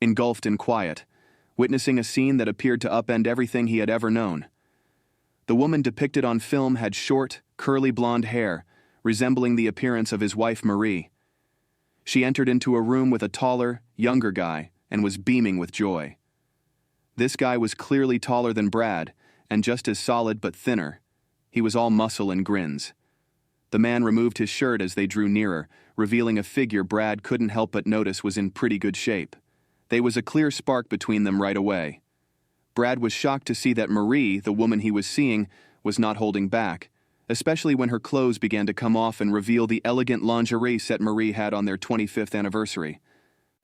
engulfed in quiet, witnessing a scene that appeared to upend everything he had ever known. The woman depicted on film had short, curly blonde hair, resembling the appearance of his wife Marie. She entered into a room with a taller, younger guy and was beaming with joy. This guy was clearly taller than Brad, and just as solid but thinner. He was all muscle and grins. The man removed his shirt as they drew nearer, revealing a figure Brad couldn't help but notice was in pretty good shape. There was a clear spark between them right away. Brad was shocked to see that Marie, the woman he was seeing, was not holding back, especially when her clothes began to come off and reveal the elegant lingerie set Marie had on their 25th anniversary.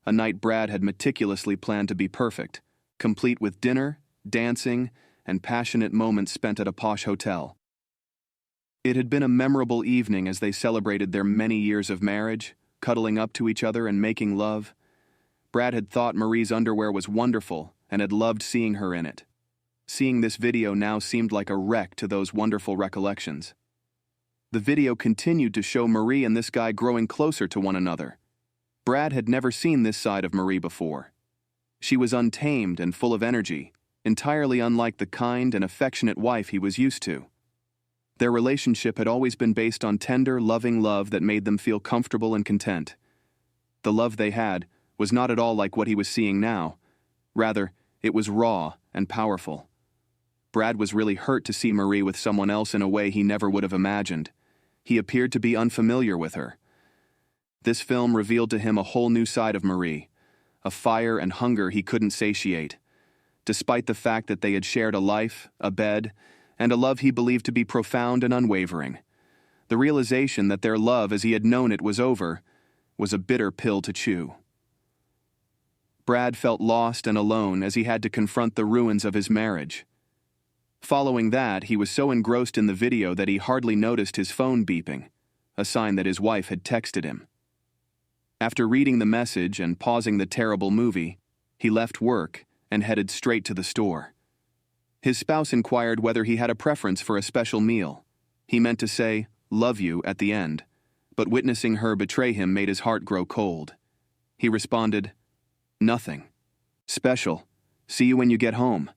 A night Brad had meticulously planned to be perfect, complete with dinner, dancing, and passionate moments spent at a posh hotel. It had been a memorable evening as they celebrated their many years of marriage, cuddling up to each other and making love. Brad had thought Marie's underwear was wonderful and had loved seeing her in it. Seeing this video now seemed like a wreck to those wonderful recollections. The video continued to show Marie and this guy growing closer to one another. Brad had never seen this side of Marie before. She was untamed and full of energy, entirely unlike the kind and affectionate wife he was used to. Their relationship had always been based on tender, loving love that made them feel comfortable and content. The love they had was not at all like what he was seeing now. Rather, it was raw and powerful. Brad was really hurt to see Marie with someone else in a way he never would have imagined. He appeared to be unfamiliar with her. This film revealed to him a whole new side of Marie, a fire and hunger he couldn't satiate. Despite the fact that they had shared a life, a bed, and a love he believed to be profound and unwavering. The realization that their love as he had known it was over was a bitter pill to chew. Brad felt lost and alone as he had to confront the ruins of his marriage. Following that, he was so engrossed in the video that he hardly noticed his phone beeping, a sign that his wife had texted him. After reading the message and pausing the terrible movie, he left work and headed straight to the store. His spouse inquired whether he had a preference for a special meal. He meant to say, "Love you," at the end, but witnessing her betray him made his heart grow cold. He responded, "Nothing. Special. See you when you get home."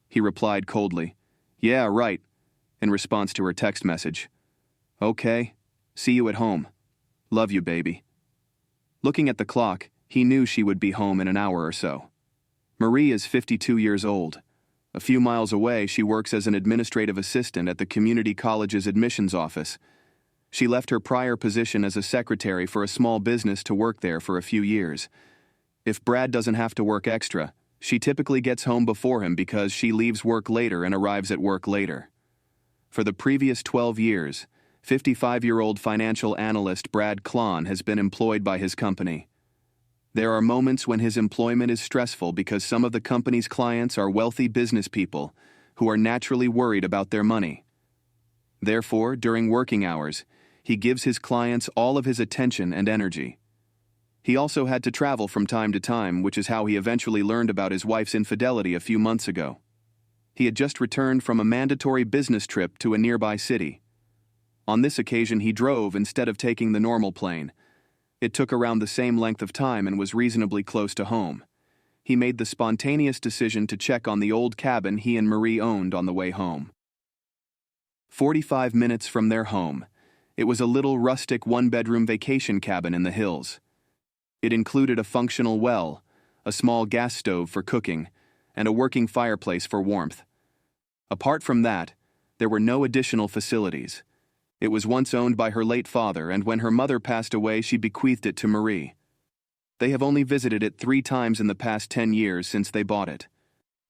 He replied coldly, "Yeah, right," in response to her text message. "Okay. See you at home. Love you, baby." Looking at the clock, he knew she would be home in an hour or so. Marie is 52 years old. A few miles away, she works as an administrative assistant at the community college's admissions office. She left her prior position as a secretary for a small business to work there for a few years. If Brad doesn't have to work extra, she typically gets home before him because she leaves work later and arrives at work later. For the previous 12 years, 55-year-old financial analyst Brad Klon has been employed by his company. There are moments when his employment is stressful because some of the company's clients are wealthy business people who are naturally worried about their money. Therefore, during working hours, he gives his clients all of his attention and energy. He also had to travel from time to time, which is how he eventually learned about his wife's infidelity a few months ago. He had just returned from a mandatory business trip to a nearby city. On this occasion, he drove instead of taking the normal plane. It took around the same length of time and was reasonably close to home. He made the spontaneous decision to check on the old cabin he and Marie owned on the way home. 45 minutes from their home, it was a little rustic one-bedroom vacation cabin in the hills. It included a functional well, a small gas stove for cooking, and a working fireplace for warmth. Apart from that, there were no additional facilities. It was once owned by her late father, and when her mother passed away, she bequeathed it to Marie. They have only visited it 3 times in the past 10 years since they bought it.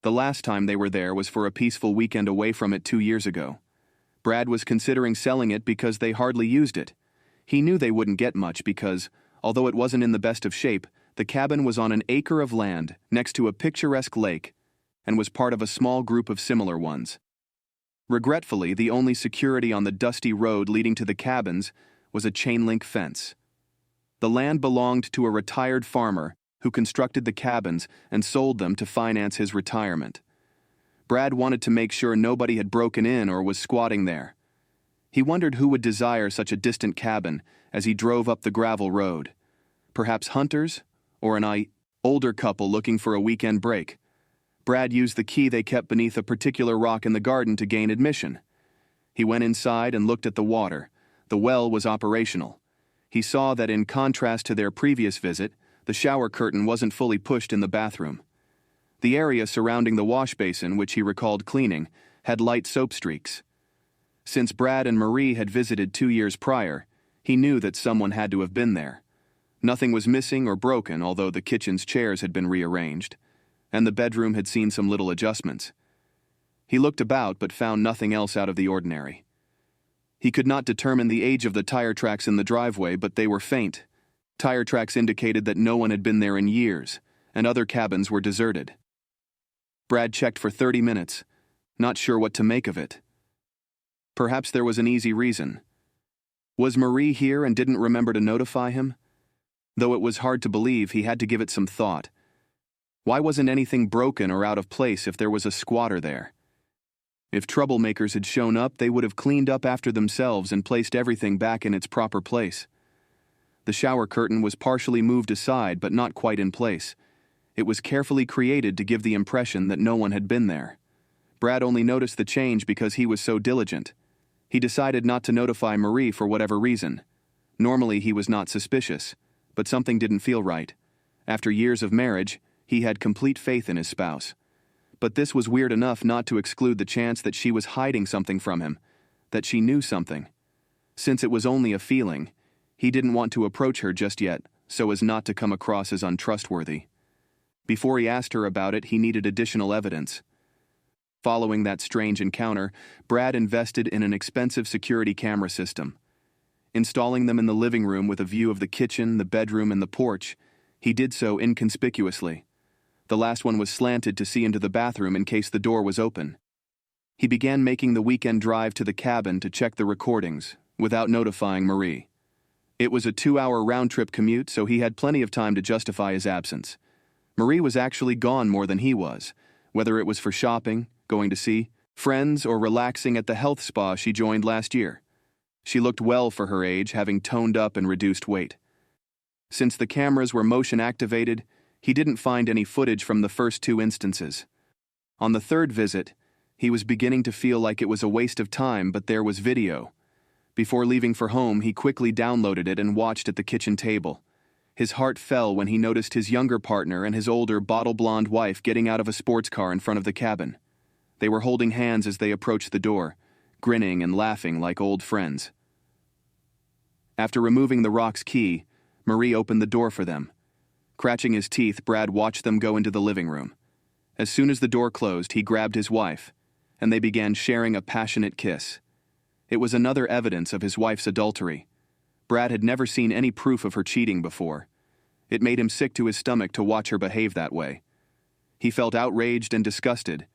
The last time they were there was for a peaceful weekend away from it 2 years ago. Brad was considering selling it because they hardly used it. He knew they wouldn't get much because, although it wasn't in the best of shape, the cabin was on an acre of land next to a picturesque lake and was part of a small group of similar ones. Regretfully, the only security on the dusty road leading to the cabins was a chain-link fence. The land belonged to a retired farmer who constructed the cabins and sold them to finance his retirement. Brad wanted to make sure nobody had broken in or was squatting there. He wondered who would desire such a distant cabin as he drove up the gravel road. Perhaps hunters or an Older couple looking for a weekend break. Brad used the key they kept beneath a particular rock in the garden to gain admission. He went inside and looked at the water. The well was operational. He saw that in contrast to their previous visit, the shower curtain wasn't fully pushed in the bathroom. The area surrounding the wash basin, which he recalled cleaning, had light soap streaks. Since Brad and Marie had visited 2 years prior, he knew that someone had to have been there. Nothing was missing or broken, although the kitchen's chairs had been rearranged, and the bedroom had seen some little adjustments. He looked about but found nothing else out of the ordinary. He could not determine the age of the tire tracks in the driveway, but they were faint. Tire tracks indicated that no one had been there in years, and other cabins were deserted. Brad checked for 30 minutes, not sure what to make of it. Perhaps there was an easy reason. Was Marie here and didn't remember to notify him? Though it was hard to believe, he had to give it some thought. Why wasn't anything broken or out of place if there was a squatter there? If troublemakers had shown up, they would have cleaned up after themselves and placed everything back in its proper place. The shower curtain was partially moved aside but not quite in place. It was carefully created to give the impression that no one had been there. Brad only noticed the change because he was so diligent. He decided not to notify Marie for whatever reason. Normally he was not suspicious, but something didn't feel right. After years of marriage, he had complete faith in his spouse. But this was weird enough not to exclude the chance that she was hiding something from him, that she knew something. Since it was only a feeling, he didn't want to approach her just yet, so as not to come across as untrustworthy. Before he asked her about it, he needed additional evidence. Following that strange encounter, Brad invested in an expensive security camera system. Installing them in the living room with a view of the kitchen, the bedroom, and the porch, he did so inconspicuously. The last one was slanted to see into the bathroom in case the door was open. He began making the weekend drive to the cabin to check the recordings, without notifying Marie. It was a 2-hour round-trip commute, so he had plenty of time to justify his absence. Marie was actually gone more than he was, whether it was for shopping, going to see friends, or relaxing at the health spa she joined last year. She looked well for her age, having toned up and reduced weight. Since the cameras were motion-activated, he didn't find any footage from the first 2 instances. On the third visit, he was beginning to feel like it was a waste of time, but there was video. Before leaving for home, he quickly downloaded it and watched at the kitchen table. His heart fell when he noticed his younger partner and his older bottle-blonde wife getting out of a sports car in front of the cabin. They were holding hands as they approached the door, grinning and laughing like old friends. After removing the rock's key, Marie opened the door for them. Cratching his teeth, Brad watched them go into the living room. As soon as the door closed, he grabbed his wife, and they began sharing a passionate kiss. It was another evidence of his wife's adultery. Brad had never seen any proof of her cheating before. It made him sick to his stomach to watch her behave that way. He felt outraged and disgusted,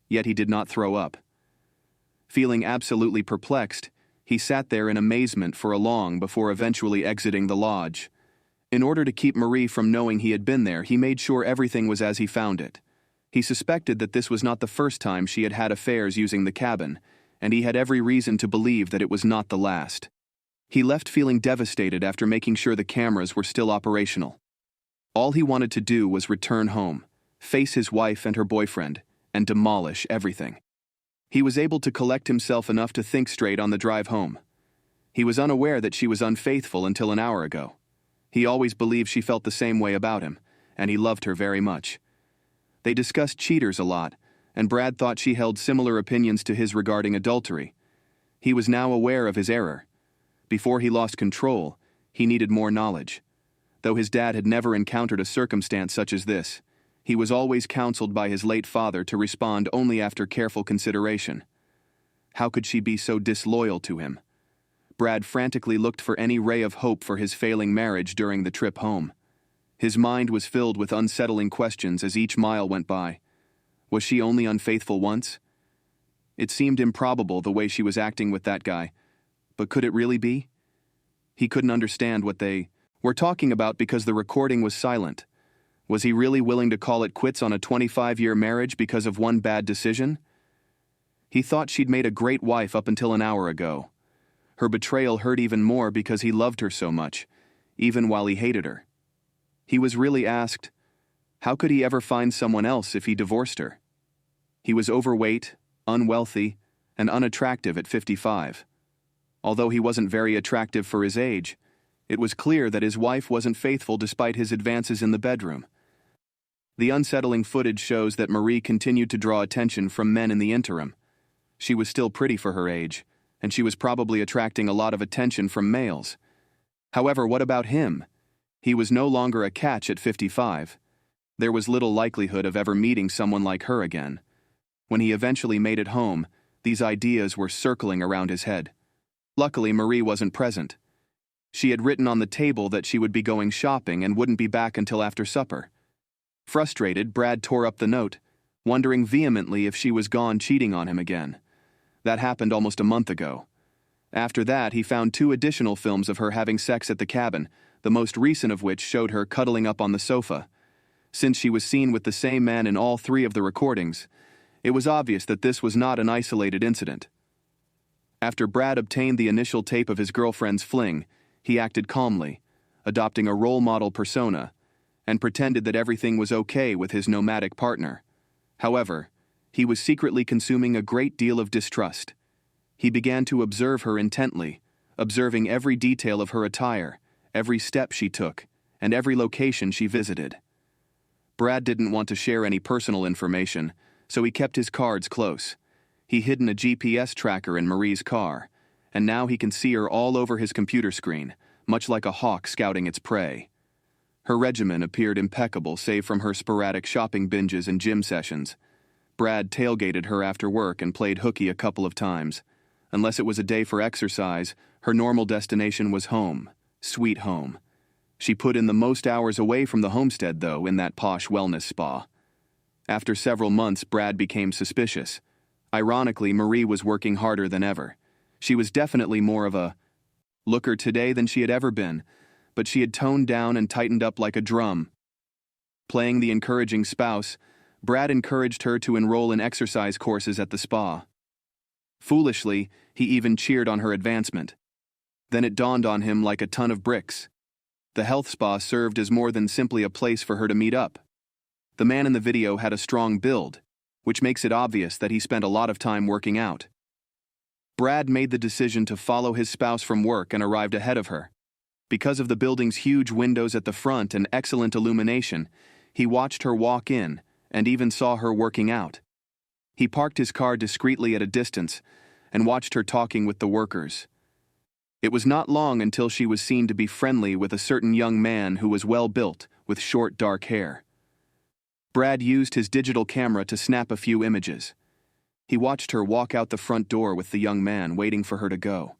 yet he did not throw up. Feeling absolutely perplexed, he sat there in amazement for a long before eventually exiting the lodge. In order to keep Marie from knowing he had been there, he made sure everything was as he found it. He suspected that this was not the first time she had had affairs using the cabin, and he had every reason to believe that it was not the last. He left feeling devastated after making sure the cameras were still operational. All he wanted to do was return home, face his wife and her boyfriend, and demolish everything. He was able to collect himself enough to think straight on the drive home. He was unaware that she was unfaithful until an hour ago. He always believed she felt the same way about him, and he loved her very much. They discussed cheaters a lot, and Brad thought she held similar opinions to his regarding adultery. He was now aware of his error. Before he lost control, he needed more knowledge. Though his dad had never encountered a circumstance such as this, he was always counseled by his late father to respond only after careful consideration. How could she be so disloyal to him? Brad frantically looked for any ray of hope for his failing marriage during the trip home. His mind was filled with unsettling questions as each mile went by. Was she only unfaithful once? It seemed improbable the way she was acting with that guy, but could it really be? He couldn't understand what they were talking about because the recording was silent. Was he really willing to call it quits on a 25-year marriage because of one bad decision? He thought she'd made a great wife up until an hour ago. Her betrayal hurt even more because he loved her so much, even while he hated her. He was really asked, How could he ever find someone else if he divorced her? He was overweight, unwealthy, and unattractive at 55. Although he wasn't very attractive for his age, it was clear that his wife wasn't faithful despite his advances in the bedroom. The unsettling footage shows that Marie continued to draw attention from men in the interim. She was still pretty for her age, and she was probably attracting a lot of attention from males. However, what about him? He was no longer a catch at 55. There was little likelihood of ever meeting someone like her again. When he eventually made it home, these ideas were circling around his head. Luckily, Marie wasn't present. She had written on the table that she would be going shopping and wouldn't be back until after supper. Frustrated, Brad tore up the note, wondering vehemently if she was gone cheating on him again. That happened almost a month ago. After that, he found 2 additional films of her having sex at the cabin, the most recent of which showed her cuddling up on the sofa. Since she was seen with the same man in all 3 of the recordings, it was obvious that this was not an isolated incident. After Brad obtained the initial tape of his girlfriend's fling, he acted calmly, adopting a role model persona, and pretended that everything was okay with his nomadic partner. However, he was secretly consuming a great deal of distrust. He began to observe her intently, observing every detail of her attire, every step she took, and every location she visited. Brad didn't want to share any personal information, so he kept his cards close. He hid a GPS tracker in Marie's car, and now he can see her all over his computer screen, much like a hawk scouting its prey. Her regimen appeared impeccable save from her sporadic shopping binges and gym sessions. Brad tailgated her after work and played hooky a couple of times. Unless it was a day for exercise, her normal destination was home, sweet home. She put in the most hours away from the homestead, though, in that posh wellness spa. After several months, Brad became suspicious. Ironically, Marie was working harder than ever. She was definitely more of a looker today than she had ever been, but she had toned down and tightened up like a drum. Playing the encouraging spouse, Brad encouraged her to enroll in exercise courses at the spa. Foolishly, he even cheered on her advancement. Then it dawned on him like a ton of bricks. The health spa served as more than simply a place for her to meet up. The man in the video had a strong build, which makes it obvious that he spent a lot of time working out. Brad made the decision to follow his spouse from work and arrived ahead of her. Because of the building's huge windows at the front and excellent illumination, he watched her walk in and even saw her working out. He parked his car discreetly at a distance and watched her talking with the workers. It was not long until she was seen to be friendly with a certain young man who was well-built, with short dark hair. Brad used his digital camera to snap a few images. He watched her walk out the front door with the young man waiting for her to go.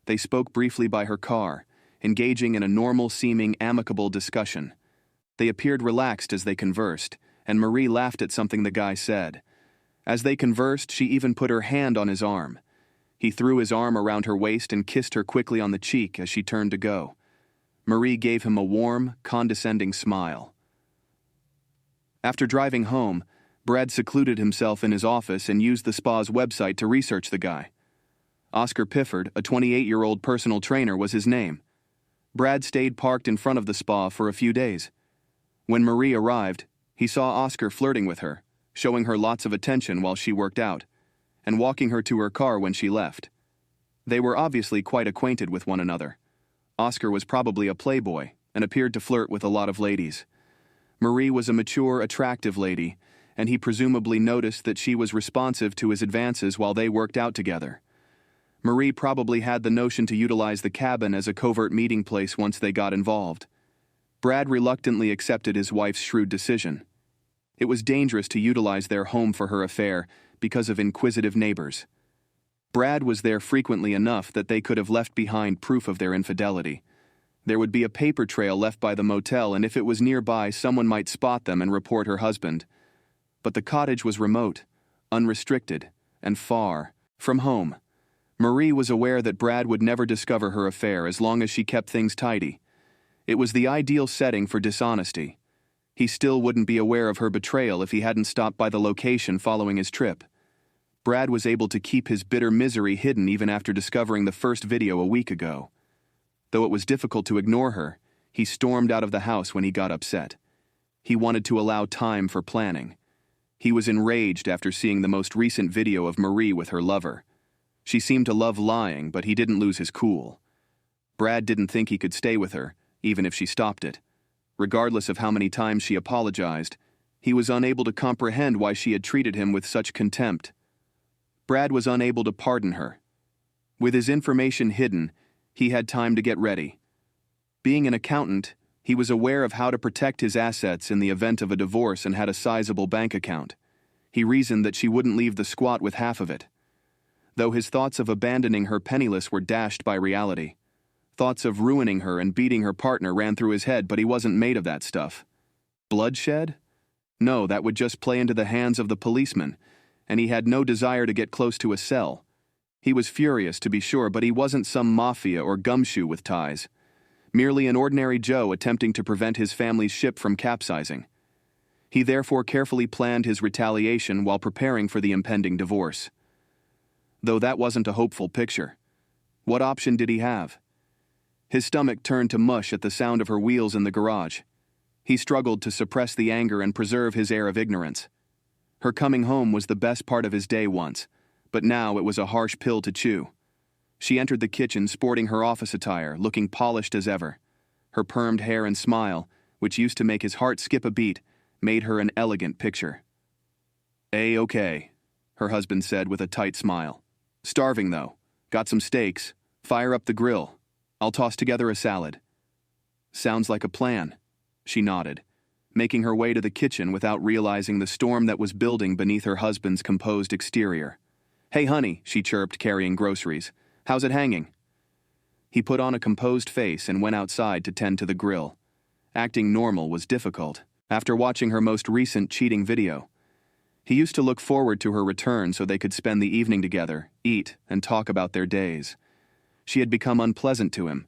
They spoke briefly by her car, engaging in a normal-seeming amicable discussion. They appeared relaxed as they conversed, and Marie laughed at something the guy said. As they conversed, she even put her hand on his arm. He threw his arm around her waist and kissed her quickly on the cheek as she turned to go. Marie gave him a warm, condescending smile. After driving home, Brad secluded himself in his office and used the spa's website to research the guy. Oscar Pifford, a 28-year-old personal trainer, was his name. Brad stayed parked in front of the spa for a few days. When Marie arrived, he saw Oscar flirting with her, showing her lots of attention while she worked out, and walking her to her car when she left. They were obviously quite acquainted with one another. Oscar was probably a playboy and appeared to flirt with a lot of ladies. Marie was a mature, attractive lady, and he presumably noticed that she was responsive to his advances while they worked out together. Marie probably had the notion to utilize the cabin as a covert meeting place once they got involved. Brad reluctantly accepted his wife's shrewd decision. It was dangerous to utilize their home for her affair because of inquisitive neighbors. Brad was there frequently enough that they could have left behind proof of their infidelity. There would be a paper trail left by the motel, and if it was nearby, someone might spot them and report her husband. But the cottage was remote, unrestricted, and far from home. Marie was aware that Brad would never discover her affair as long as she kept things tidy. It was the ideal setting for dishonesty. He still wouldn't be aware of her betrayal if he hadn't stopped by the location following his trip. Brad was able to keep his bitter misery hidden even after discovering the first video a week ago. Though it was difficult to ignore her, he stormed out of the house when he got upset. He wanted to allow time for planning. He was enraged after seeing the most recent video of Marie with her lover. She seemed to love lying, but he didn't lose his cool. Brad didn't think he could stay with her, even if she stopped it. Regardless of how many times she apologized, he was unable to comprehend why she had treated him with such contempt. Brad was unable to pardon her. With his information hidden, he had time to get ready. Being an accountant, he was aware of how to protect his assets in the event of a divorce and had a sizable bank account. He reasoned that she wouldn't leave the squat with half of it. Though his thoughts of abandoning her penniless were dashed by reality. Thoughts of ruining her and beating her partner ran through his head, but he wasn't made of that stuff. Bloodshed? No, that would just play into the hands of the policeman, and he had no desire to get close to a cell. He was furious, to be sure, but he wasn't some mafia or gumshoe with ties. Merely an ordinary Joe attempting to prevent his family's ship from capsizing. He therefore carefully planned his retaliation while preparing for the impending divorce. Though that wasn't a hopeful picture. What option did he have? His stomach turned to mush at the sound of her wheels in the garage. He struggled to suppress the anger and preserve his air of ignorance. Her coming home was the best part of his day once, but now it was a harsh pill to chew. She entered the kitchen sporting her office attire, looking polished as ever. Her permed hair and smile, which used to make his heart skip a beat, made her an elegant picture. "A-okay," her husband said with a tight smile. "Starving, though. Got some steaks. Fire up the grill. I'll toss together a salad." "Sounds like a plan," she nodded, making her way to the kitchen without realizing the storm that was building beneath her husband's composed exterior. "Hey, honey," she chirped, carrying groceries. "How's it hanging?" He put on a composed face and went outside to tend to the grill. Acting normal was difficult, after watching her most recent cheating video. He used to look forward to her return so they could spend the evening together, eat, and talk about their days. She had become unpleasant to him,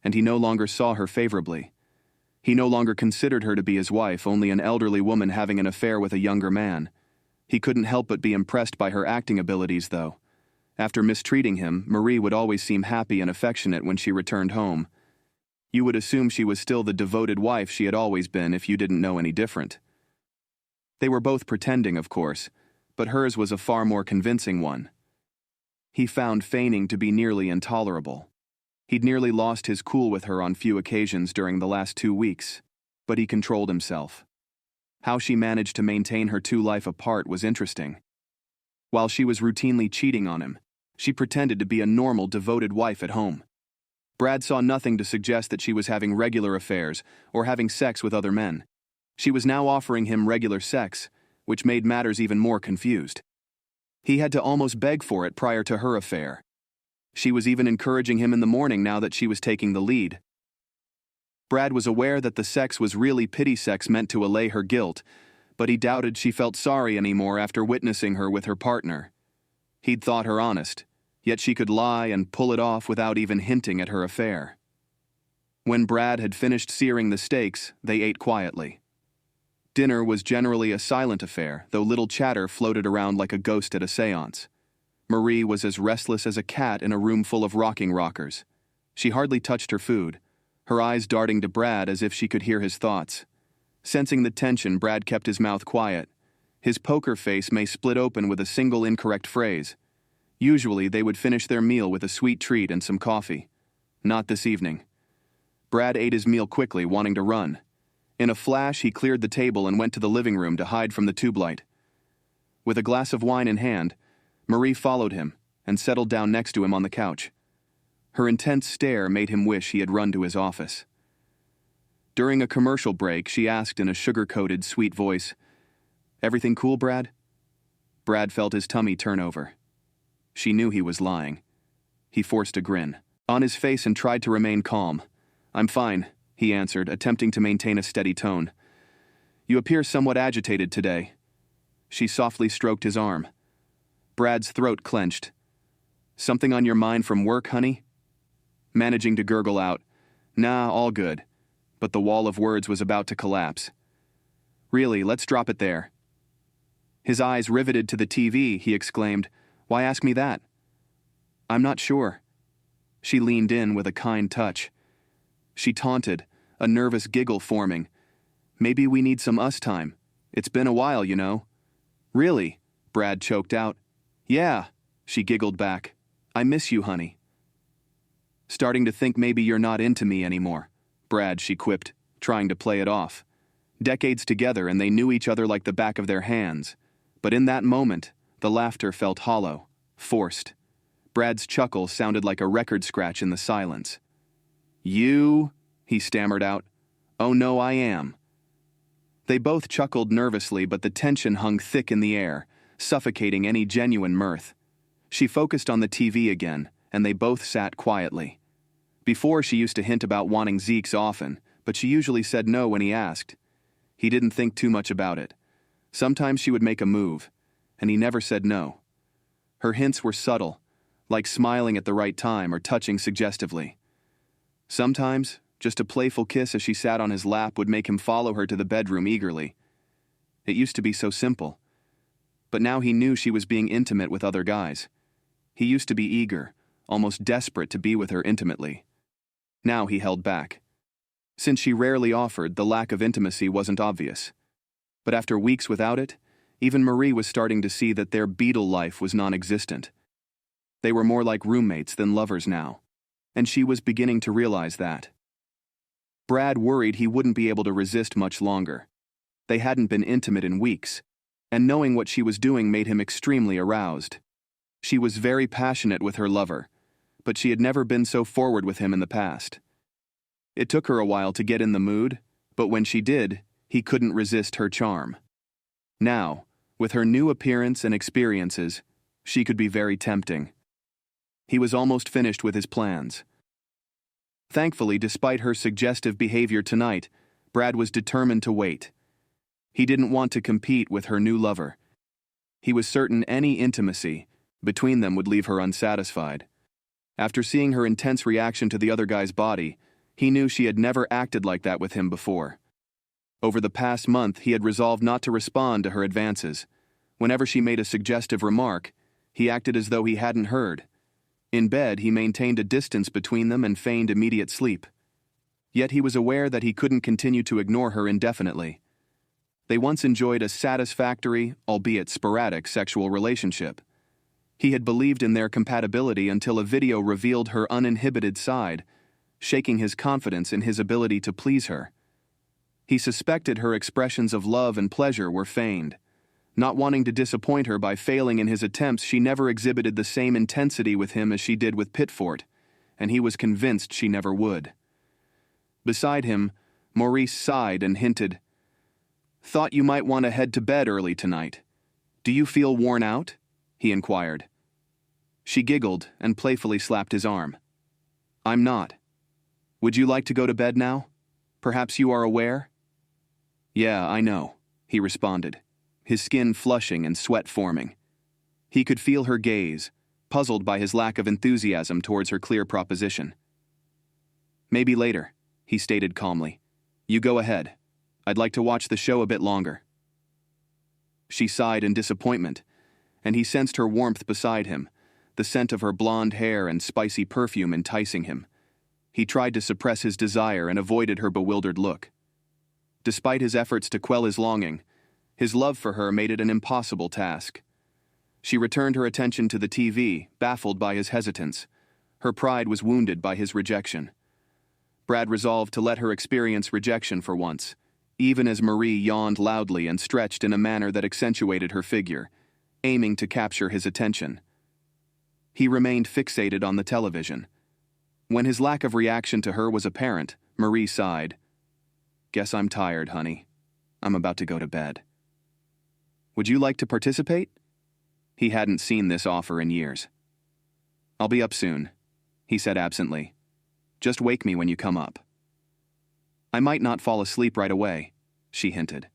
and he no longer saw her favorably. He no longer considered her to be his wife, only an elderly woman having an affair with a younger man. He couldn't help but be impressed by her acting abilities, though. After mistreating him, Marie would always seem happy and affectionate when she returned home. You would assume she was still the devoted wife she had always been if you didn't know any different. They were both pretending, of course, but hers was a far more convincing one. He found feigning to be nearly intolerable. He'd nearly lost his cool with her on few occasions during the last 2 weeks, but he controlled himself. How she managed to maintain her two life apart was interesting. While she was routinely cheating on him, she pretended to be a normal, devoted wife at home. Brad saw nothing to suggest that she was having regular affairs or having sex with other men. She was now offering him regular sex, which made matters even more confused. He had to almost beg for it prior to her affair. She was even encouraging him in the morning now that she was taking the lead. Brad was aware that the sex was really pity sex meant to allay her guilt, but he doubted she felt sorry anymore after witnessing her with her partner. He'd thought her honest, yet she could lie and pull it off without even hinting at her affair. When Brad had finished searing the steaks, they ate quietly. Dinner was generally a silent affair, though little chatter floated around like a ghost at a seance. Marie was as restless as a cat in a room full of rocking rockers. She hardly touched her food, her eyes darting to Brad as if she could hear his thoughts. Sensing the tension, Brad kept his mouth quiet. His poker face may split open with a single incorrect phrase. Usually, they would finish their meal with a sweet treat and some coffee. Not this evening. Brad ate his meal quickly, wanting to run. In a flash, he cleared the table and went to the living room to hide from the tube light. With a glass of wine in hand, Marie followed him and settled down next to him on the couch. Her intense stare made him wish he had run to his office. During a commercial break, she asked in a sugar-coated, sweet voice, "Everything cool, Brad?" Brad felt his tummy turn over. She knew he was lying. He forced a grin on his face and tried to remain calm. "I'm fine," he answered, attempting to maintain a steady tone. "You appear somewhat agitated today." She softly stroked his arm. Brad's throat clenched. "Something on your mind from work, honey?" Managing to gurgle out, "Nah, all good," but the wall of words was about to collapse. "Really, let's drop it there." His eyes riveted to the TV, he exclaimed, "Why ask me that?" "I'm not sure." She leaned in with a kind touch. She taunted, a nervous giggle forming. Maybe we need some us time. It's been a while, you know." "Really?" Brad choked out. "Yeah," she giggled back. "I miss you, honey." "Starting to think maybe you're not into me anymore," Brad, she quipped, trying to play it off. Decades together and they knew each other like the back of their hands. But in that moment, the laughter felt hollow, forced. Brad's chuckle sounded like a record scratch in the silence. "You?" he stammered out. "Oh no, I am." They both chuckled nervously, but the tension hung thick in the air, suffocating any genuine mirth. She focused on the TV again, and they both sat quietly. Before, she used to hint about wanting Zeke's often, but she usually said no when he asked. He didn't think too much about it. Sometimes she would make a move, and he never said no. Her hints were subtle, like smiling at the right time or touching suggestively. Sometimes, just a playful kiss as she sat on his lap would make him follow her to the bedroom eagerly. It used to be so simple. But now he knew she was being intimate with other guys. He used to be eager, almost desperate to be with her intimately. Now he held back. Since she rarely offered, the lack of intimacy wasn't obvious. But after weeks without it, even Marie was starting to see that their beetle life was non-existent. They were more like roommates than lovers now, and she was beginning to realize that. Brad worried he wouldn't be able to resist much longer. They hadn't been intimate in weeks, and knowing what she was doing made him extremely aroused. She was very passionate with her lover, but she had never been so forward with him in the past. It took her a while to get in the mood, but when she did, he couldn't resist her charm. Now, with her new appearance and experiences, she could be very tempting. He was almost finished with his plans. Thankfully, despite her suggestive behavior tonight, Brad was determined to wait. He didn't want to compete with her new lover. He was certain any intimacy between them would leave her unsatisfied. After seeing her intense reaction to the other guy's body, he knew she had never acted like that with him before. Over the past month, he had resolved not to respond to her advances. Whenever she made a suggestive remark, he acted as though he hadn't heard. In bed, he maintained a distance between them and feigned immediate sleep. Yet he was aware that he couldn't continue to ignore her indefinitely. They once enjoyed a satisfactory, albeit sporadic, sexual relationship. He had believed in their compatibility until a video revealed her uninhibited side, shaking his confidence in his ability to please her. He suspected her expressions of love and pleasure were feigned. Not wanting to disappoint her by failing in his attempts, she never exhibited the same intensity with him as she did with Pitford, and he was convinced she never would. Beside him, Maurice sighed and hinted, "Thought you might want to head to bed early tonight. Do you feel worn out?" he inquired. She giggled and playfully slapped his arm. "I'm not. Would you like to go to bed now? Perhaps you are aware?" "Yeah, I know," he responded, his skin flushing and sweat forming. He could feel her gaze, puzzled by his lack of enthusiasm towards her clear proposition. "Maybe later," he stated calmly. "You go ahead. I'd like to watch the show a bit longer." She sighed in disappointment, and he sensed her warmth beside him, the scent of her blonde hair and spicy perfume enticing him. He tried to suppress his desire and avoided her bewildered look. Despite his efforts to quell his longing, his love for her made it an impossible task. She returned her attention to the TV, baffled by his hesitance. Her pride was wounded by his rejection. Brad resolved to let her experience rejection for once, even as Marie yawned loudly and stretched in a manner that accentuated her figure, aiming to capture his attention. He remained fixated on the television. When his lack of reaction to her was apparent, Marie sighed. "Guess I'm tired, honey. I'm about to go to bed." "Would you like to participate?" He hadn't seen this offer in years. "I'll be up soon," he said absently. "Just wake me when you come up." "I might not fall asleep right away," she hinted.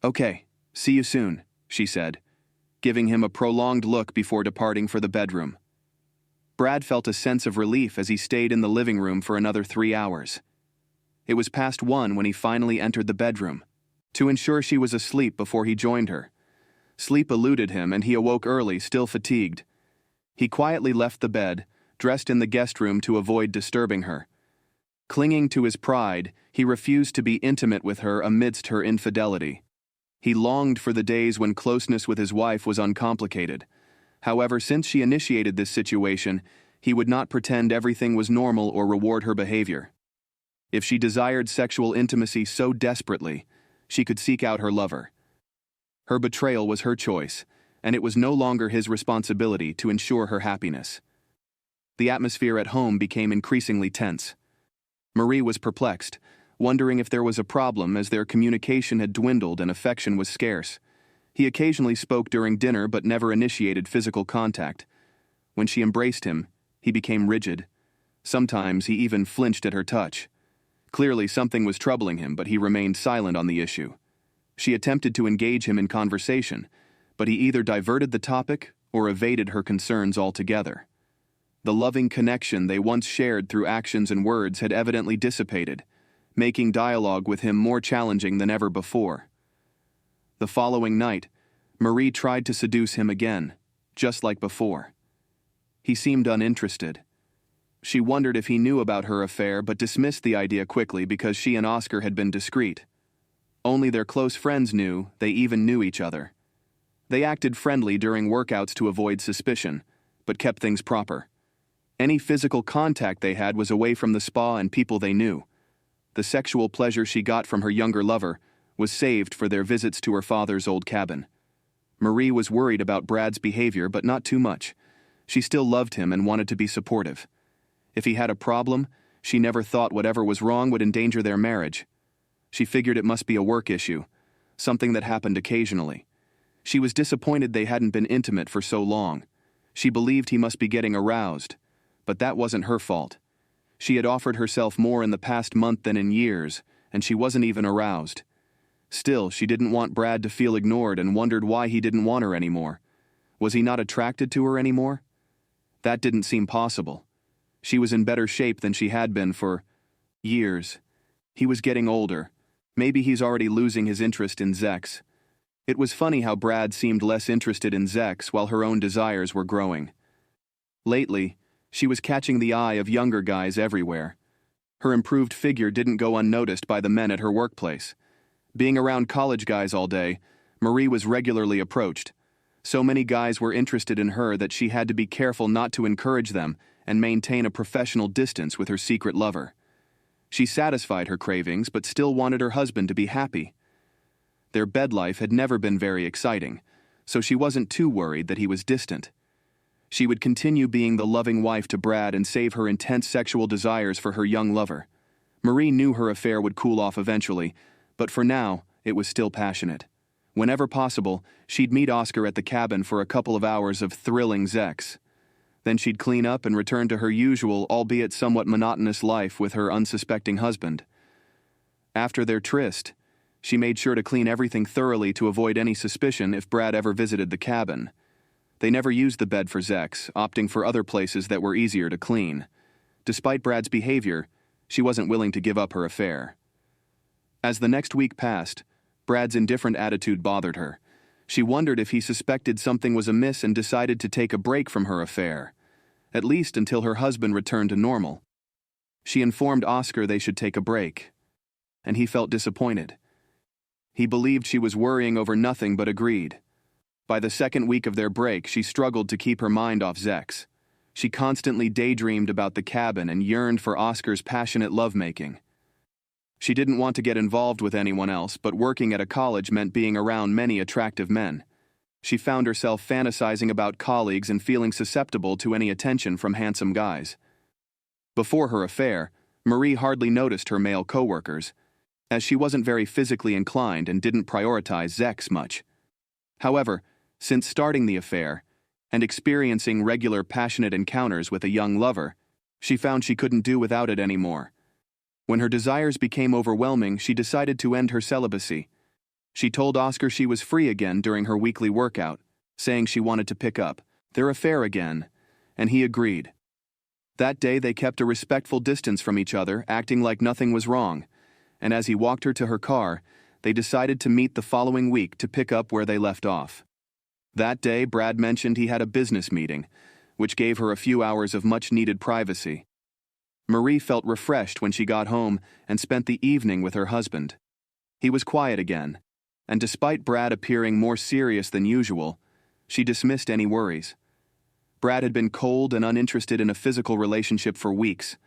"Okay, see you soon," she said, giving him a prolonged look before departing for the bedroom. Brad felt a sense of relief as he stayed in the living room for another 3 hours. It was past 1 when he finally entered the bedroom, to ensure she was asleep before he joined her. Sleep eluded him and he awoke early, still fatigued. He quietly left the bed, dressed in the guest room to avoid disturbing her. Clinging to his pride, he refused to be intimate with her amidst her infidelity. He longed for the days when closeness with his wife was uncomplicated. However, since she initiated this situation, he would not pretend everything was normal or reward her behavior. If she desired sexual intimacy so desperately, she could seek out her lover. Her betrayal was her choice, and it was no longer his responsibility to ensure her happiness. The atmosphere at home became increasingly tense. Marie was perplexed, wondering if there was a problem as their communication had dwindled and affection was scarce. He occasionally spoke during dinner but never initiated physical contact. When she embraced him, he became rigid. Sometimes he even flinched at her touch. Clearly something was troubling him, but he remained silent on the issue. She attempted to engage him in conversation, but he either diverted the topic or evaded her concerns altogether. The loving connection they once shared through actions and words had evidently dissipated, making dialogue with him more challenging than ever before. The following night, Marie tried to seduce him again, just like before. He seemed uninterested. She wondered if he knew about her affair but dismissed the idea quickly because she and Oscar had been discreet. Only their close friends knew they even knew each other. They acted friendly during workouts to avoid suspicion, but kept things proper. Any physical contact they had was away from the spa and people they knew. The sexual pleasure she got from her younger lover was saved for their visits to her father's old cabin. Marie was worried about Brad's behavior, but not too much. She still loved him and wanted to be supportive. If he had a problem, she never thought whatever was wrong would endanger their marriage. She figured it must be a work issue, something that happened occasionally. She was disappointed they hadn't been intimate for so long. She believed he must be getting aroused, but that wasn't her fault. She had offered herself more in the past month than in years, and she wasn't even aroused. Still, she didn't want Brad to feel ignored and wondered why he didn't want her anymore. Was he not attracted to her anymore? That didn't seem possible. She was in better shape than she had been for years. He was getting older. Maybe he's already losing his interest in Zex. It was funny how Brad seemed less interested in Zex while her own desires were growing. Lately, she was catching the eye of younger guys everywhere. Her improved figure didn't go unnoticed by the men at her workplace. Being around college guys all day, Marie was regularly approached. So many guys were interested in her that she had to be careful not to encourage them and maintain a professional distance with her secret lover. She satisfied her cravings but still wanted her husband to be happy. Their bed life had never been very exciting, so she wasn't too worried that he was distant. She would continue being the loving wife to Brad and save her intense sexual desires for her young lover. Marie knew her affair would cool off eventually, but for now, it was still passionate. Whenever possible, she'd meet Oscar at the cabin for a couple of hours of thrilling sex. Then she'd clean up and return to her usual, albeit somewhat monotonous life with her unsuspecting husband. After their tryst, she made sure to clean everything thoroughly to avoid any suspicion if Brad ever visited the cabin. They never used the bed for Zex, opting for other places that were easier to clean. Despite Brad's behavior, she wasn't willing to give up her affair. As the next week passed, Brad's indifferent attitude bothered her. She wondered if he suspected something was amiss and decided to take a break from her affair, at least until her husband returned to normal. She informed Oscar they should take a break, and he felt disappointed. He believed she was worrying over nothing but agreed. By the second week of their break, she struggled to keep her mind off Zex. She constantly daydreamed about the cabin and yearned for Oscar's passionate lovemaking. She didn't want to get involved with anyone else, but working at a college meant being around many attractive men. She found herself fantasizing about colleagues and feeling susceptible to any attention from handsome guys. Before her affair, Marie hardly noticed her male coworkers, as she wasn't very physically inclined and didn't prioritize Zex much. However, since starting the affair and experiencing regular passionate encounters with a young lover, she found she couldn't do without it anymore. When her desires became overwhelming, she decided to end her celibacy. She told Oscar she was free again during her weekly workout, saying she wanted to pick up their affair again, and he agreed. That day they kept a respectful distance from each other, acting like nothing was wrong, and as he walked her to her car, they decided to meet the following week to pick up where they left off. That day, Brad mentioned he had a business meeting, which gave her a few hours of much-needed privacy. Marie felt refreshed when she got home and spent the evening with her husband. He was quiet again, and despite Brad appearing more serious than usual, she dismissed any worries. Brad had been cold and uninterested in a physical relationship for weeks,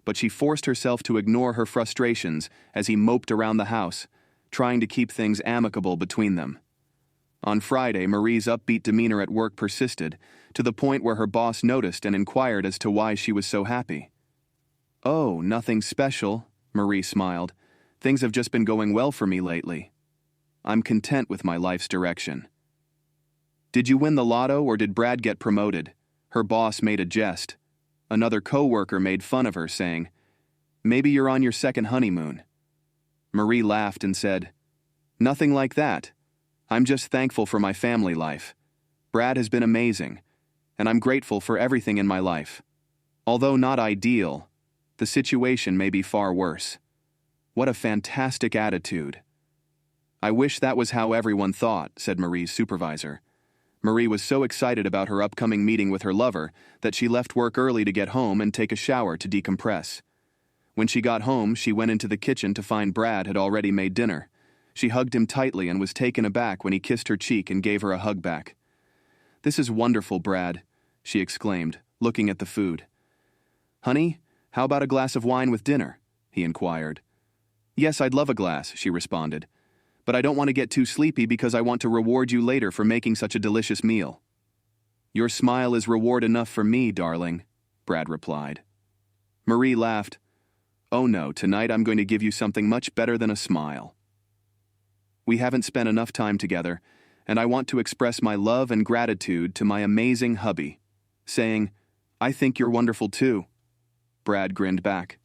but she forced herself to ignore her frustrations as he moped around the house, trying to keep things amicable between them. On Friday, Marie's upbeat demeanor at work persisted, to the point where her boss noticed and inquired as to why she was so happy. "Oh, nothing special," Marie smiled. "Things have just been going well for me lately. I'm content with my life's direction." "Did you win the lotto or did Brad get promoted?" Her boss made a jest. Another co-worker made fun of her, saying, "Maybe you're on your second honeymoon." Marie laughed and said, "Nothing like that. I'm just thankful for my family life. Brad has been amazing, and I'm grateful for everything in my life. Although not ideal, the situation may be far worse." What a fantastic attitude. "I wish that was how everyone thought," said Marie's supervisor. Marie was so excited about her upcoming meeting with her lover that she left work early to get home and take a shower to decompress. When she got home, she went into the kitchen to find Brad had already made dinner. She hugged him tightly and was taken aback when he kissed her cheek and gave her a hug back. "This is wonderful, Brad," she exclaimed, looking at the food. "Honey, how about a glass of wine with dinner?" he inquired. "Yes, I'd love a glass," she responded. "But I don't want to get too sleepy because I want to reward you later for making such a delicious meal." "Your smile is reward enough for me, darling," Brad replied. Marie laughed. "Oh no, tonight I'm going to give you something much better than a smile. We haven't spent enough time together, and I want to express my love and gratitude to my amazing hubby," saying, "I think you're wonderful too." Brad grinned back.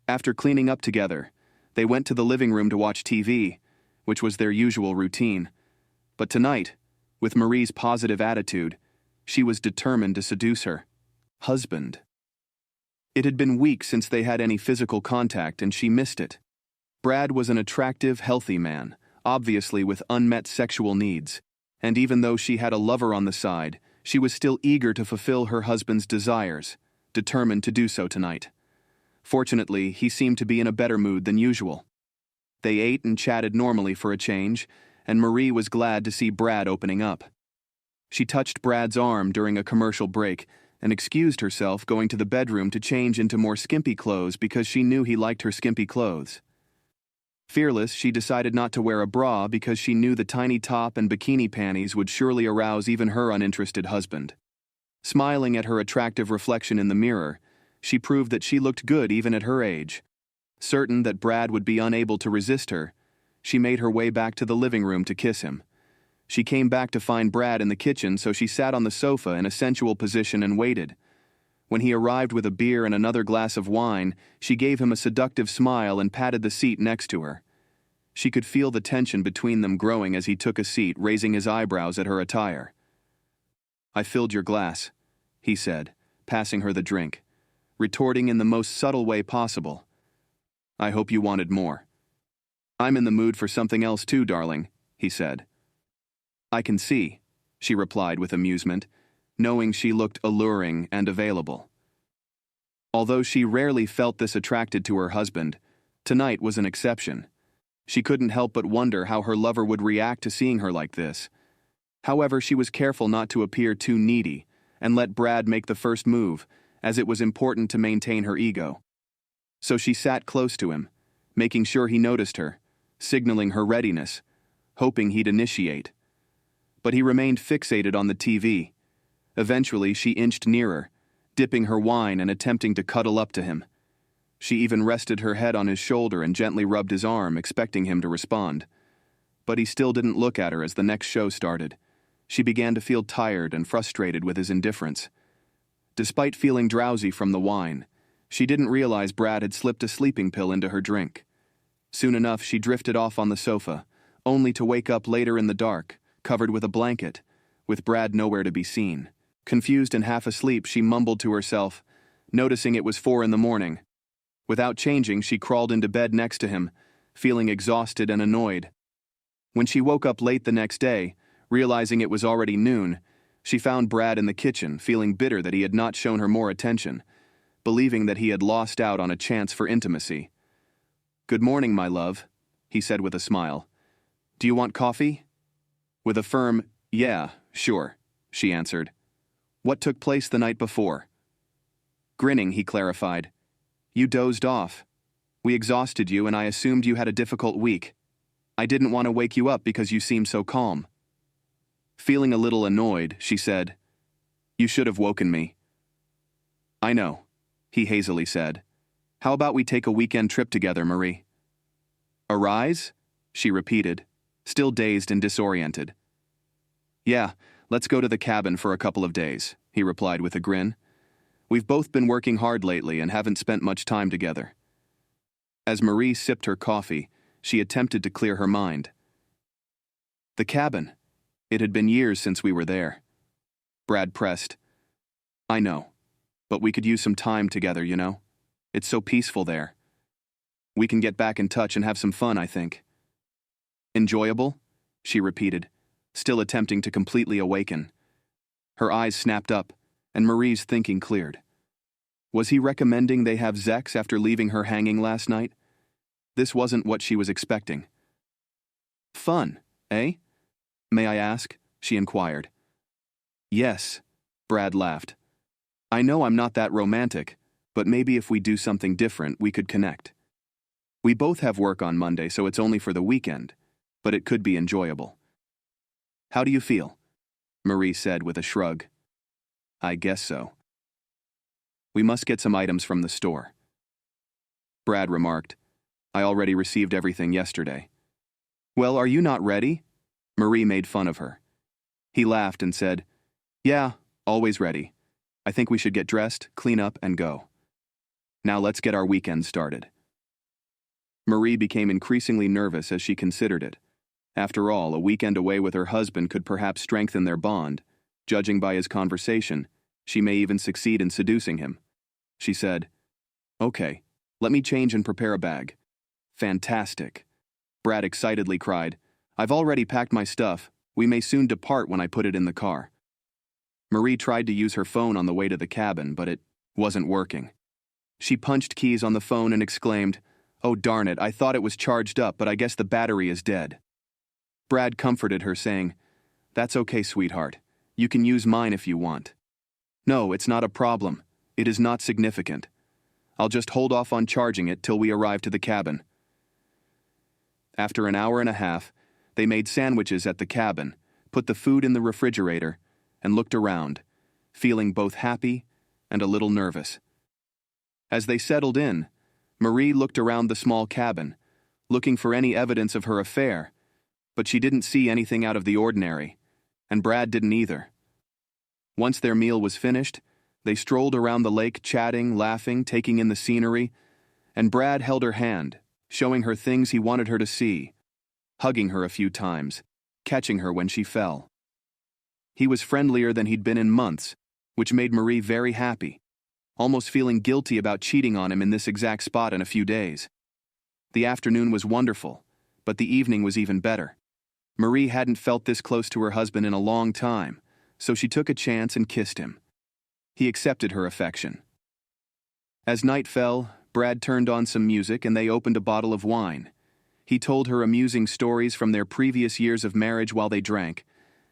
After cleaning up together, they went to the living room to watch TV, which was their usual routine. But tonight, with Marie's positive attitude, she was determined to seduce her husband. It had been weeks since they had any physical contact, and she missed it. Brad was an attractive, healthy man, obviously with unmet sexual needs, and even though she had a lover on the side, she was still eager to fulfill her husband's desires, determined to do so tonight. Fortunately, he seemed to be in a better mood than usual. They ate and chatted normally for a change, and Marie was glad to see Brad opening up. She touched Brad's arm during a commercial break and excused herself going to the bedroom to change into more skimpy clothes because she knew he liked her skimpy clothes. Fearless, she decided not to wear a bra because she knew the tiny top and bikini panties would surely arouse even her uninterested husband. Smiling at her attractive reflection in the mirror, she proved that she looked good even at her age. Certain that Brad would be unable to resist her, she made her way back to the living room to kiss him. She came back to find Brad in the kitchen, so she sat on the sofa in a sensual position and waited. When he arrived with a beer and another glass of wine, she gave him a seductive smile and patted the seat next to her. She could feel the tension between them growing as he took a seat, raising his eyebrows at her attire. "I filled your glass," he said, passing her the drink, retorting in the most subtle way possible. "I hope you wanted more." "I'm in the mood for something else too, darling," he said. "I can see," she replied with amusement, knowing she looked alluring and available. Although she rarely felt this attracted to her husband, tonight was an exception. She couldn't help but wonder how her lover would react to seeing her like this. However, she was careful not to appear too needy and let Brad make the first move, as it was important to maintain her ego. So she sat close to him, making sure he noticed her, signaling her readiness, hoping he'd initiate. But he remained fixated on the TV. Eventually, she inched nearer, dipping her wine and attempting to cuddle up to him. She even rested her head on his shoulder and gently rubbed his arm, expecting him to respond. But he still didn't look at her as the next show started. She began to feel tired and frustrated with his indifference. Despite feeling drowsy from the wine, she didn't realize Brad had slipped a sleeping pill into her drink. Soon enough, she drifted off on the sofa, only to wake up later in the dark, covered with a blanket, with Brad nowhere to be seen. Confused and half asleep, she mumbled to herself, noticing it was 4 a.m. Without changing, she crawled into bed next to him, feeling exhausted and annoyed. When she woke up late the next day, realizing it was already noon, she found Brad in the kitchen, feeling bitter that he had not shown her more attention. believing that he had lost out on a chance for intimacy. "Good morning, my love," he said with a smile. "Do you want coffee?" With a firm, "Yeah, sure," she answered. "What took place the night before?" Grinning, he clarified. "You dozed off. We exhausted you and I assumed you had a difficult week. I didn't want to wake you up because you seemed so calm." Feeling a little annoyed, she said, "You should have woken me." "I know," he hazily said. "How about we take a weekend trip together, Marie?" "A rise?" she repeated, still dazed and disoriented. "Yeah, let's go to the cabin for a couple of days," he replied with a grin. "We've both been working hard lately and haven't spent much time together." As Marie sipped her coffee, she attempted to clear her mind. "The cabin. It had been years since we were there." Brad pressed. "I know, but we could use some time together, you know? It's so peaceful there. We can get back in touch and have some fun, I think." "Enjoyable?" she repeated, still attempting to completely awaken. Her eyes snapped up, and Marie's thinking cleared. Was he recommending they have sex after leaving her hanging last night? This wasn't what she was expecting. "Fun, eh? May I ask?" she inquired. "Yes," Brad laughed. "I know I'm not that romantic, but maybe if we do something different, we could connect. We both have work on Monday, so it's only for the weekend, but it could be enjoyable." "How do you feel?" Marie said with a shrug. "I guess so." "We must get some items from the store." Brad remarked, "I already received everything yesterday." "Well, are you not ready?" Marie made fun of her. He laughed and said, "Yeah, always ready. I think we should get dressed, clean up, and go. Now let's get our weekend started." Marie became increasingly nervous as she considered it. After all, a weekend away with her husband could perhaps strengthen their bond. Judging by his conversation, she may even succeed in seducing him. She said, "Okay, let me change and prepare a bag." "Fantastic," Brad excitedly cried. "I've already packed my stuff. We may soon depart when I put it in the car." Marie tried to use her phone on the way to the cabin, but it wasn't working. She punched keys on the phone and exclaimed, "Oh darn it, I thought it was charged up, but I guess the battery is dead." Brad comforted her, saying, "That's okay, sweetheart. You can use mine if you want." "No, it's not a problem. It is not significant. I'll just hold off on charging it till we arrive to the cabin." After an hour and a half, they made sandwiches at the cabin, put the food in the refrigerator, and looked around, feeling both happy and a little nervous. As they settled in, Marie looked around the small cabin, looking for any evidence of her affair, but she didn't see anything out of the ordinary, and Brad didn't either. Once their meal was finished, they strolled around the lake chatting, laughing, taking in the scenery, and Brad held her hand, showing her things he wanted her to see, hugging her a few times, catching her when she fell. He was friendlier than he'd been in months, which made Marie very happy, almost feeling guilty about cheating on him in this exact spot in a few days. The afternoon was wonderful, but the evening was even better. Marie hadn't felt this close to her husband in a long time, so she took a chance and kissed him. He accepted her affection. As night fell, Brad turned on some music and they opened a bottle of wine. He told her amusing stories from their previous years of marriage while they drank,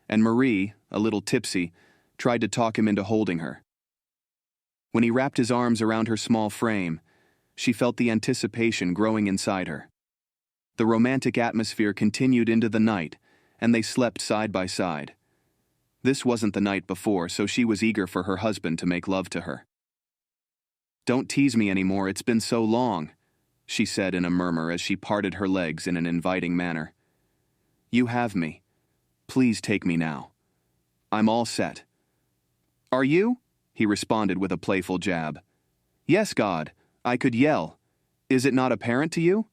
and Marie, a little tipsy, tried to talk him into holding her. When he wrapped his arms around her small frame, she felt the anticipation growing inside her. The romantic atmosphere continued into the night, and they slept side by side. This wasn't the night before, so she was eager for her husband to make love to her. "Don't tease me anymore, it's been so long," she said in a murmur as she parted her legs in an inviting manner. "You have me. Please take me now. I'm all set." "Are you?" he responded with a playful jab. "Yes, God, I could yell. Is it not apparent to you?"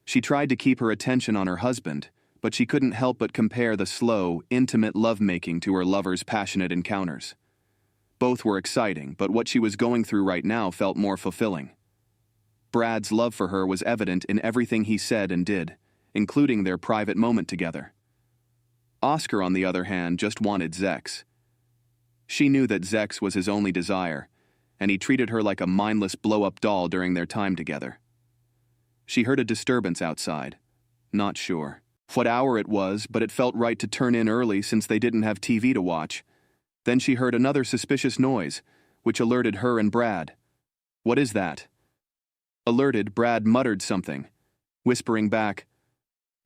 She tried to keep her attention on her husband, but she couldn't help but compare the slow, intimate lovemaking to her lover's passionate encounters. Both were exciting, but what she was going through right now felt more fulfilling. Brad's love for her was evident in everything he said and did, including their private moment together. Oscar, on the other hand, just wanted sex. She knew that sex was his only desire, and he treated her like a mindless blow-up doll during their time together. She heard a disturbance outside. Not sure what hour it was, but it felt right to turn in early since they didn't have TV to watch. Then she heard another suspicious noise, which alerted her and Brad. "What is that?" Alerted, Brad muttered something, whispering back,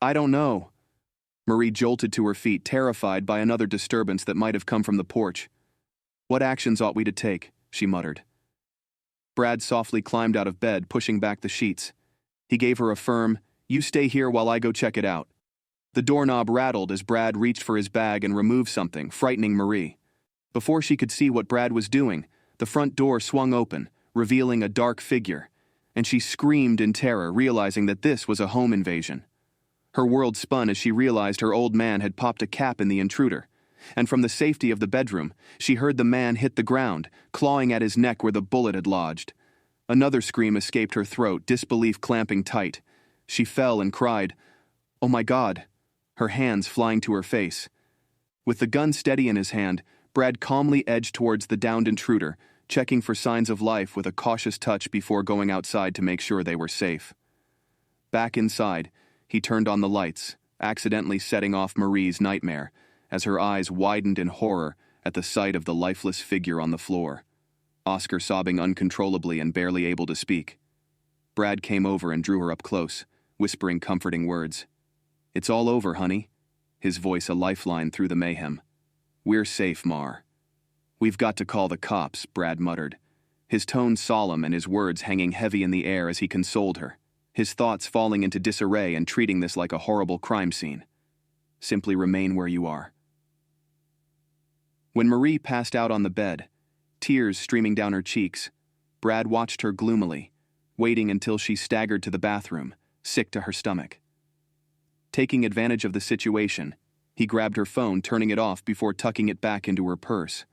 "I don't know." Marie jolted to her feet, terrified by another disturbance that might have come from the porch. "What actions ought we to take?" she muttered. Brad softly climbed out of bed, pushing back the sheets. He gave her a firm, "You stay here while I go check it out." The doorknob rattled as Brad reached for his bag and removed something, frightening Marie. Before she could see what Brad was doing, the front door swung open, revealing a dark figure, and she screamed in terror, realizing that this was a home invasion. Her world spun as she realized her old man had popped a cap in the intruder, and from the safety of the bedroom, she heard the man hit the ground, clawing at his neck where the bullet had lodged. Another scream escaped her throat, disbelief clamping tight. She fell and cried, "Oh my God," her hands flying to her face. With the gun steady in his hand, Brad calmly edged towards the downed intruder, checking for signs of life with a cautious touch before going outside to make sure they were safe. Back inside, he turned on the lights, accidentally setting off Marie's nightmare, as her eyes widened in horror at the sight of the lifeless figure on the floor, Oscar sobbing uncontrollably and barely able to speak. Brad came over and drew her up close, whispering comforting words. "It's all over, honey," his voice a lifeline through the mayhem. "We're safe, Mar." "We've got to call the cops," Brad muttered, his tone solemn and his words hanging heavy in the air as he consoled her, his thoughts falling into disarray and treating this like a horrible crime scene. "Simply remain where you are." When Marie passed out on the bed, tears streaming down her cheeks, Brad watched her gloomily, waiting until she staggered to the bathroom, sick to her stomach. Taking advantage of the situation, he grabbed her phone, turning it off before tucking it back into her purse.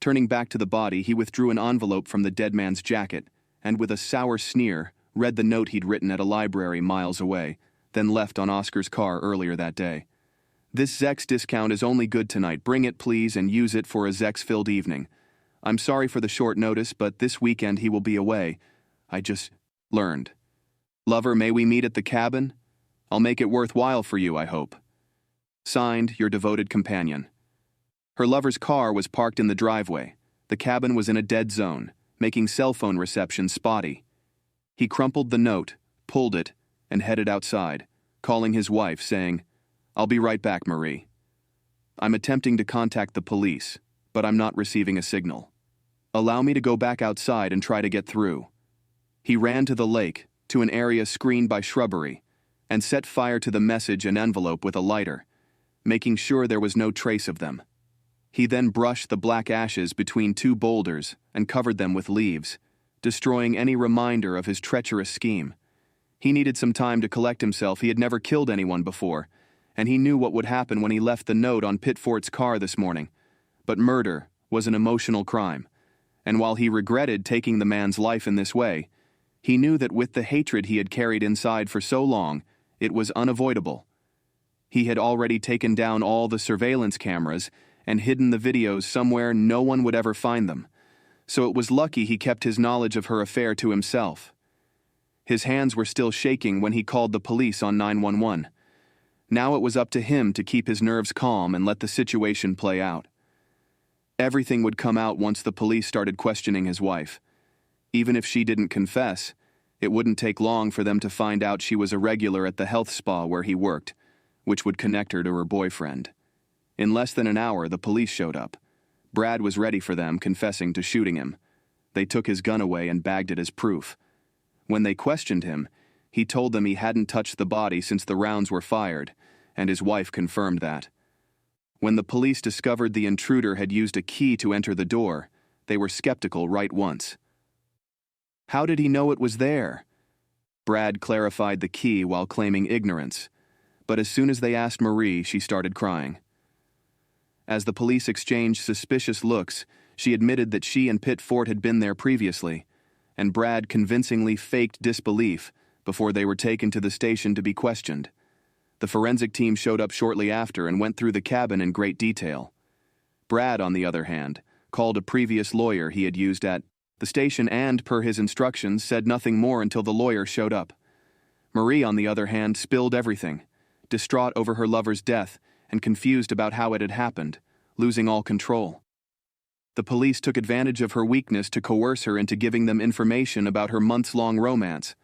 Turning back to the body, he withdrew an envelope from the dead man's jacket, and with a sour sneer, read the note he'd written at a library miles away, then left on Oscar's car earlier that day. "This Zex discount is only good tonight. Bring it, please, and use it for a Zex-filled evening. I'm sorry for the short notice, but this weekend he will be away. I just learned. Lover, may we meet at the cabin? I'll make it worthwhile for you, I hope. Signed, your devoted companion." Her lover's car was parked in the driveway. The cabin was in a dead zone, making cell phone reception spotty. He crumpled the note, pulled it, and headed outside, calling his wife, saying, "I'll be right back, Marie. I'm attempting to contact the police, but I'm not receiving a signal. Allow me to go back outside and try to get through." He ran to the lake, to an area screened by shrubbery, and set fire to the message and envelope with a lighter, making sure there was no trace of them. He then brushed the black ashes between two boulders and covered them with leaves, destroying any reminder of his treacherous scheme. He needed some time to collect himself. He had never killed anyone before, and he knew what would happen when he left the note on Pitfort's car this morning. But murder was an emotional crime, and while he regretted taking the man's life in this way, he knew that with the hatred he had carried inside for so long, it was unavoidable. He had already taken down all the surveillance cameras and hidden the videos somewhere no one would ever find them, so it was lucky he kept his knowledge of her affair to himself. His hands were still shaking when he called the police on 911. Now it was up to him to keep his nerves calm and let the situation play out. Everything would come out once the police started questioning his wife. Even if she didn't confess, it wouldn't take long for them to find out she was a regular at the health spa where he worked, which would connect her to her boyfriend. In less than an hour, the police showed up. Brad was ready for them, confessing to shooting him. They took his gun away and bagged it as proof. When they questioned him, he told them he hadn't touched the body since the rounds were fired, and his wife confirmed that. When the police discovered the intruder had used a key to enter the door, they were skeptical right once. How did he know it was there? Brad clarified the key while claiming ignorance, but as soon as they asked Marie, she started crying. As the police exchanged suspicious looks, she admitted that she and Pitfort had been there previously, and Brad convincingly faked disbelief before they were taken to the station to be questioned. The forensic team showed up shortly after and went through the cabin in great detail. Brad, on the other hand, called a previous lawyer he had used at The station and, per his instructions, said nothing more until the lawyer showed up. Marie, on the other hand, spilled everything, distraught over her lover's death and confused about how it had happened, losing all control. The police took advantage of her weakness to coerce her into giving them information about her months-long romance.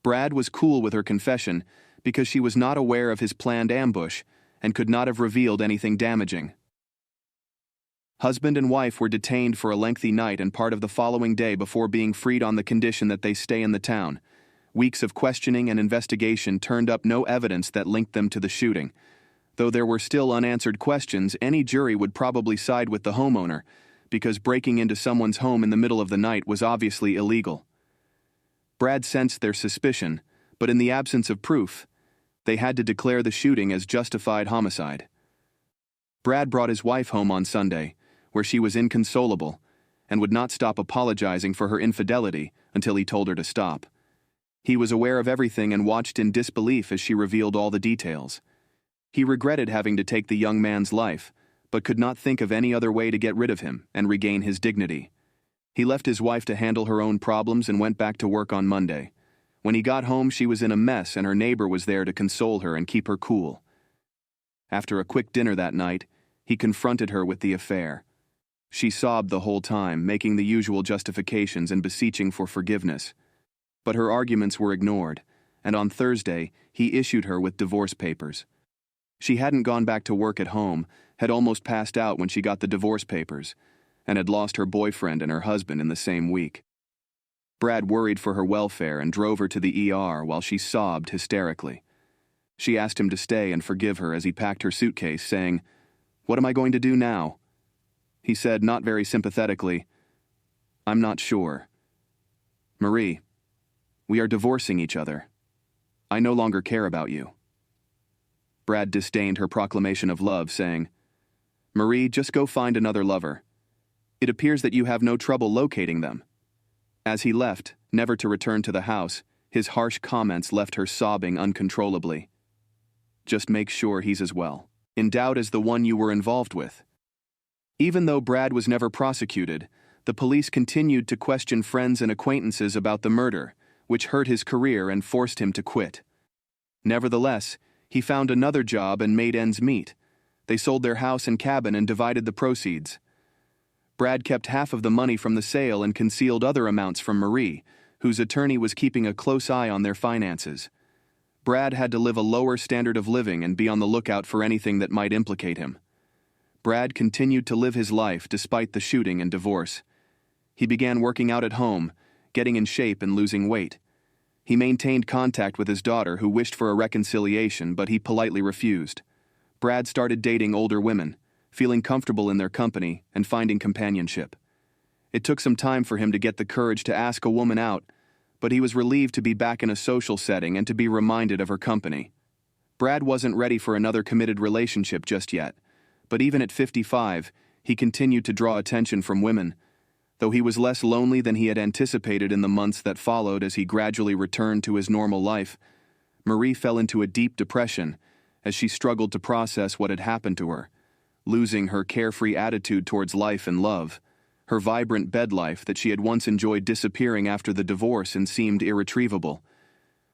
Brad was cool with her confession because she was not aware of his planned ambush and could not have revealed anything damaging. Husband and wife were detained for a lengthy night and part of the following day before being freed on the condition that they stay in the town. Weeks of questioning and investigation turned up no evidence that linked them to the shooting. Though there were still unanswered questions, any jury would probably side with the homeowner, because breaking into someone's home in the middle of the night was obviously illegal. Brad sensed their suspicion, but in the absence of proof, they had to declare the shooting as justified homicide. Brad brought his wife home on Sunday, where she was inconsolable, and would not stop apologizing for her infidelity until he told her to stop. He was aware of everything and watched in disbelief as she revealed all the details. He regretted having to take the young man's life, but could not think of any other way to get rid of him and regain his dignity. He left his wife to handle her own problems and went back to work on Monday. When he got home, she was in a mess and her neighbor was there to console her and keep her cool. After a quick dinner that night, he confronted her with the affair. She sobbed the whole time, making the usual justifications and beseeching for forgiveness. But her arguments were ignored, and on Thursday, he issued her with divorce papers. She hadn't gone back to work at home, had almost passed out when she got the divorce papers, and had lost her boyfriend and her husband in the same week. Brad worried for her welfare and drove her to the ER while she sobbed hysterically. She asked him to stay and forgive her as he packed her suitcase, saying, "What am I going to do now?" He said, not very sympathetically, "I'm not sure. Marie, we are divorcing each other. I no longer care about you." Brad disdained her proclamation of love, saying, "Marie, just go find another lover. It appears that you have no trouble locating them." As he left, never to return to the house, his harsh comments left her sobbing uncontrollably. "Just make sure he's as well in doubt as the one you were involved with." Even though Brad was never prosecuted, the police continued to question friends and acquaintances about the murder, which hurt his career and forced him to quit. Nevertheless, he found another job and made ends meet. They sold their house and cabin and divided the proceeds. Brad kept half of the money from the sale and concealed other amounts from Marie, whose attorney was keeping a close eye on their finances. Brad had to live a lower standard of living and be on the lookout for anything that might implicate him. Brad continued to live his life despite the shooting and divorce. He began working out at home, getting in shape and losing weight. He maintained contact with his daughter, who wished for a reconciliation, but he politely refused. Brad started dating older women, feeling comfortable in their company and finding companionship. It took some time for him to get the courage to ask a woman out, but he was relieved to be back in a social setting and to be reminded of her company. Brad wasn't ready for another committed relationship just yet, but even at 55, he continued to draw attention from women. Though he was less lonely than he had anticipated in the months that followed as he gradually returned to his normal life, Marie fell into a deep depression as she struggled to process what had happened to her, losing her carefree attitude towards life and love, her vibrant bed life that she had once enjoyed disappearing after the divorce and seemed irretrievable,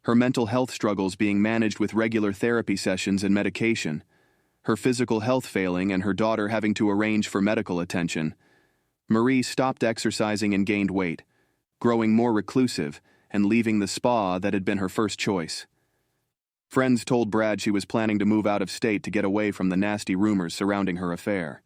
her mental health struggles being managed with regular therapy sessions and medication, her physical health failing and her daughter having to arrange for medical attention. Marie stopped exercising and gained weight, growing more reclusive and leaving the spa that had been her first choice. Friends told Brad she was planning to move out of state to get away from the nasty rumors surrounding her affair.